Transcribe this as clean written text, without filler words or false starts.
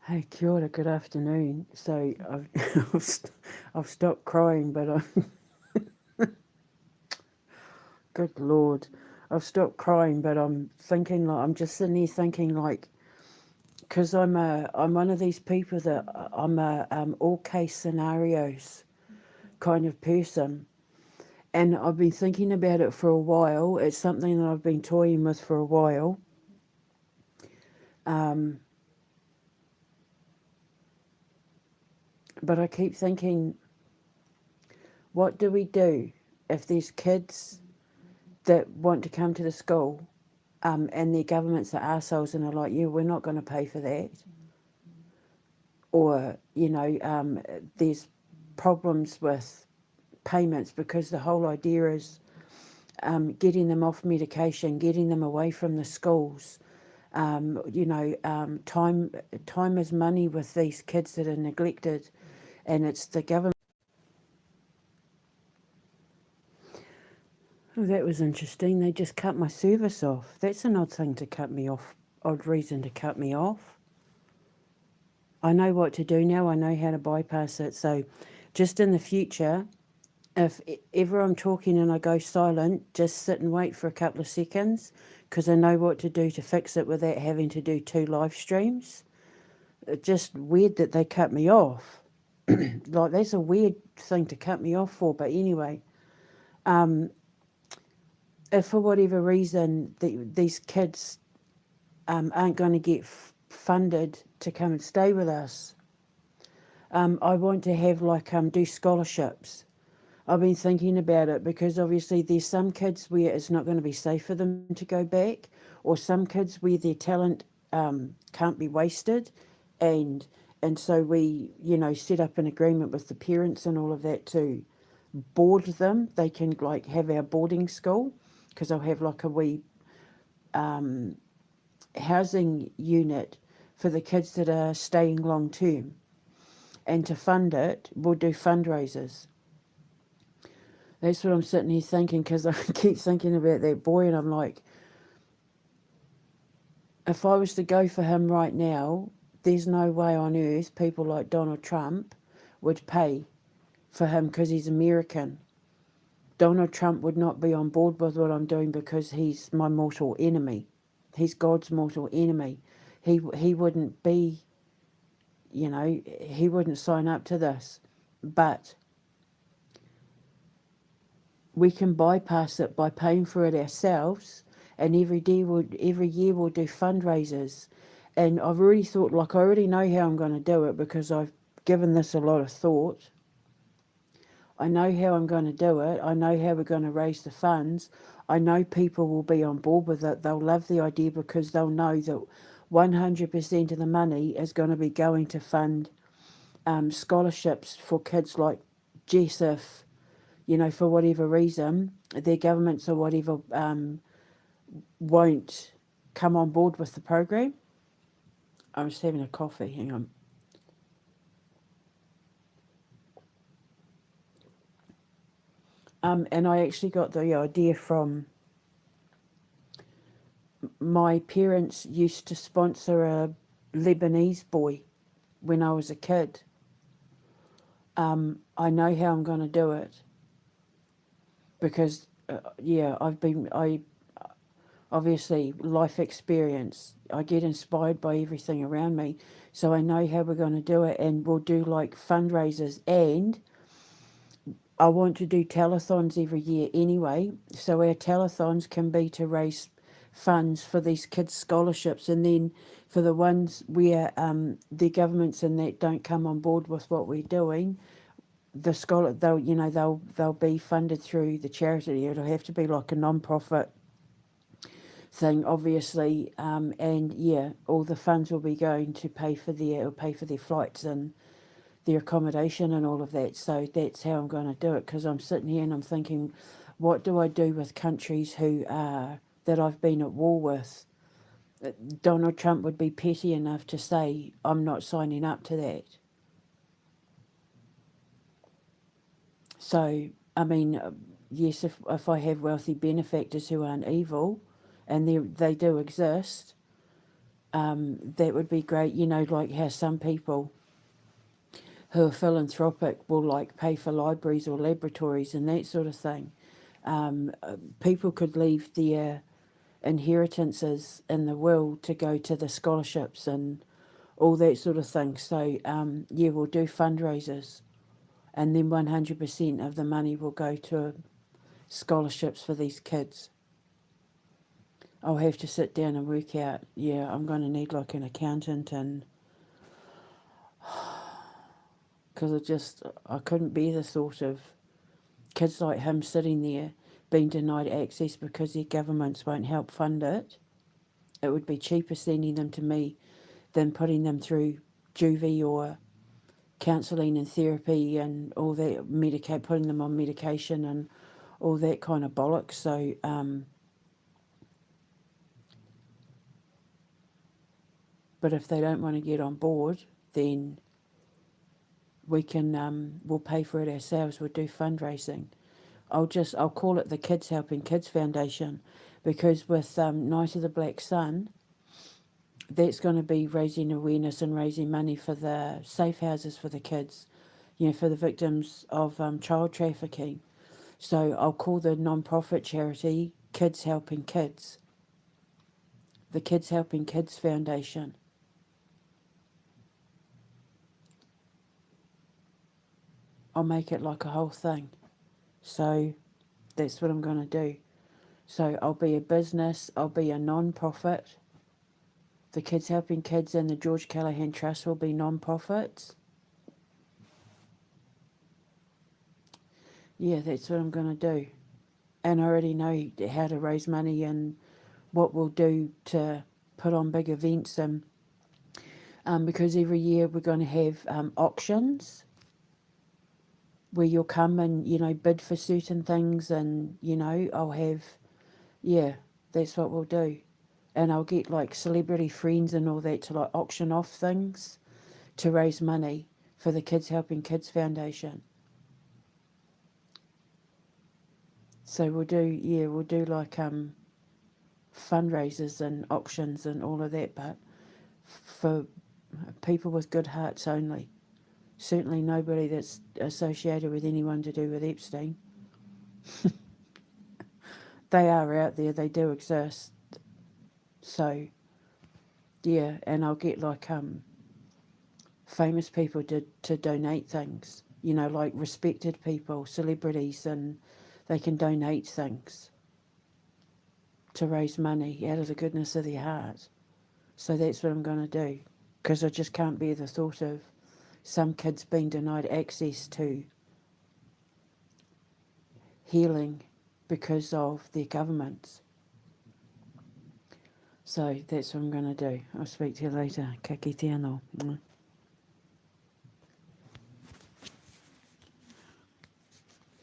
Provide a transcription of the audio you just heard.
Hey, kia ora, good afternoon. So I've stopped crying, but good Lord, I've stopped crying, but I'm thinking like I'm just sitting here thinking like, because I'm one of these people that I'm a all case scenarios kind of person, and I've been thinking about it for a while. It's something that I've been toying with for a while. Um, but I keep thinking, what do we do if there's kids that want to come to the school, and their governments are arseholes and are like, yeah, we're not going to pay for that. Or, there's problems with payments because the whole idea is getting them off medication, getting them away from the schools. Time is money with these kids that are neglected, and it's the government. Oh, that was interesting. They just cut my service off. That's an odd thing to cut me off. Odd reason to cut me off. I know what to do now. I know how to bypass it. So, just in the future, if ever I'm talking and I go silent, just sit and wait for a couple of seconds because I know what to do to fix it without having to do two live streams. It's just weird that they cut me off. Like, that's a weird thing to cut me off for. But anyway, um, if for whatever reason these kids aren't going to get funded to come and stay with us, I want to have like do scholarships. I've been thinking about it because obviously there's some kids where it's not going to be safe for them to go back, or some kids where their talent can't be wasted, and so we set up an agreement with the parents and all of that to board them. They can like have our boarding school because I'll have like a wee housing unit for the kids that are staying long term. And to fund it, we'll do fundraisers. That's what I'm sitting here thinking because I keep thinking about that boy, and I'm like, if I was to go for him right now, there's no way on earth people like Donald Trump would pay for him because he's American. Donald Trump would not be on board with what I'm doing because he's my mortal enemy. He's God's mortal enemy. He wouldn't be, he wouldn't sign up to this. But we can bypass it by paying for it ourselves, and every year we'll do fundraisers. And I've already thought, like, I already know how I'm going to do it because I've given this a lot of thought. I know how I'm going to do it. I know how we're going to raise the funds. I know people will be on board with it. They'll love the idea because they'll know that 100% of the money is going to be going to fund scholarships for kids like Jess if, for whatever reason, their governments or whatever won't come on board with the program. I'm just having a coffee. Hang on. And I actually got the idea from my parents used to sponsor a Lebanese boy when I was a kid. I know how I'm going to do it because, I obviously life experience. I get inspired by everything around me, so I know how we're going to do it, and we'll do like fundraisers. And I want to do telethons every year anyway, so our telethons can be to raise funds for these kids' scholarships, and then for the ones where the governments and that don't come on board with what we're doing, the scholar they'll be funded through the charity. It'll have to be like a non-profit thing, obviously, and yeah, all the funds will be going to pay for their flights and their accommodation and all of that. So that's how I'm going to do it because I'm sitting here and I'm thinking, what do I do with countries who are that I've been at war with? Donald Trump would be petty enough to say, I'm not signing up to that. So, I mean, yes, if I have wealthy benefactors who aren't evil, and they do exist, that would be great. You know, like how some people who are philanthropic will like pay for libraries or laboratories and that sort of thing. People could leave their inheritances in the will to go to the scholarships and all that sort of thing. So, yeah, we'll do fundraisers, and then 100% of the money will go to scholarships for these kids. I'll have to sit down and work out. Yeah, I'm going to need like an accountant, and because I couldn't bear the thought of kids like him sitting there being denied access because their governments won't help fund it. It would be cheaper sending them to me than putting them through juvie or counselling and therapy and all that, putting them on medication and all that kind of bollocks. So, but if they don't want to get on board, then we'll pay for it ourselves. We'll do fundraising. I'll call it the Kids Helping Kids Foundation, because with Night of the Black Sun, that's going to be raising awareness and raising money for the safe houses for the kids, you know, for the victims of child trafficking. So I'll call the non-profit charity Kids Helping Kids, the Kids Helping Kids Foundation. I'll make it like a whole thing. So that's what I'm going to do. So I'll be a business, I'll be a non-profit. The Kids Helping Kids and the George Callaghan Trust will be non-profits. Yeah, that's what I'm going to do. And I already know how to raise money and what we'll do to put on big events. And because every year we're going to have auctions where you'll come and, you know, bid for certain things, and, you know, yeah, that's what we'll do. And I'll get like celebrity friends and all that to like auction off things to raise money for the Kids Helping Kids Foundation. So we'll do like fundraisers and auctions and all of that, but for people with good hearts only. Certainly nobody that's associated with anyone to do with Epstein. They are out there, they do exist. So, yeah, and I'll get like famous people to donate things, you know, like respected people, celebrities, and they can donate things to raise money out of the goodness of their heart. So that's what I'm going to do, because I just can't bear the thought of some kids being denied access to healing because of their governments. So that's what I'm going to do. I'll speak to you later. Ka kite anō.